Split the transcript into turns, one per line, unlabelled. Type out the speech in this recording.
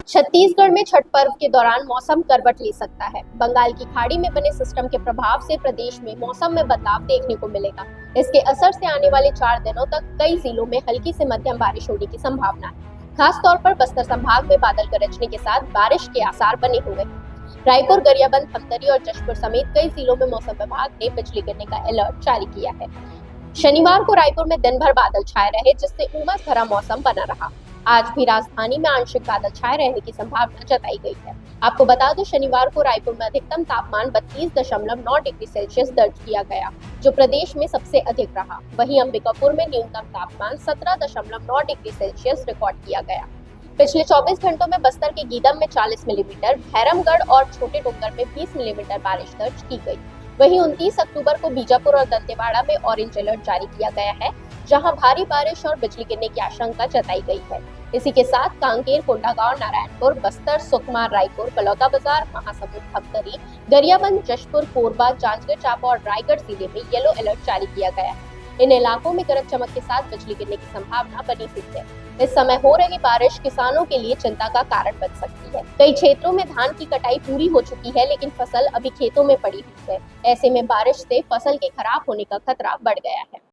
छत्तीसगढ़ में छठ पर्व के दौरान मौसम करवट ले सकता है। बंगाल की खाड़ी में बने सिस्टम के प्रभाव से प्रदेश में मौसम में बदलाव देखने को मिलेगा। इसके असर से आने वाले 4 दिनों तक कई जिलों में हल्की से मध्यम बारिश होने की संभावना है। खास तौर पर बस्तर संभाग में बादल गरजने के साथ बारिश के आसार बने हुए हैं। रायपुर, गरियाबंद, धमतरी और जशपुर समेत कई जिलों में मौसम विभाग ने बिजली गिरने का अलर्ट जारी किया है। शनिवार को रायपुर में दिन भर बादल छाए रहे, जिससे उमस भरा मौसम बना रहा। आज भी राजधानी में आंशिक बादल छाए रहने की संभावना जताई गई है। आपको बता दो, शनिवार को रायपुर में अधिकतम तापमान 32.9 डिग्री सेल्सियस दर्ज किया गया, जो प्रदेश में सबसे अधिक रहा। वहीं अंबिकापुर में न्यूनतम तापमान 17.9 डिग्री सेल्सियस रिकॉर्ड किया गया। पिछले 24 घंटों में बस्तर के गीदम में 40 मिलीमीटर, भैरमगढ़ और छोटे डुंगर में 20 मिलीमीटर बारिश दर्ज की गई। वहीं 29 अक्टूबर को बीजापुर और दंतेवाड़ा में ऑरेंज अलर्ट जारी किया गया है, जहां भारी बारिश और बिजली गिरने की आशंका जताई गई है। इसी के साथ कांकेर, कोंडागांव, नारायणपुर, बस्तर, सुकमा, रायपुर, बलौदाबाजार, महासमुंद, धमतरी, गरियाबंद, जशपुर, कोरबा, जांजगीर चांपा और रायगढ़ जिले में येलो अलर्ट जारी किया गया है। इन इलाकों में गरज चमक के साथ बिजली गिरने की संभावना बनी हुई है। इस समय हो रही बारिश किसानों के लिए चिंता का कारण बन सकती है। कई क्षेत्रों में धान की कटाई पूरी हो चुकी है, लेकिन फसल अभी खेतों में पड़ी हुई है। ऐसे में बारिश से फसल के खराब होने का खतरा बढ़ गया है।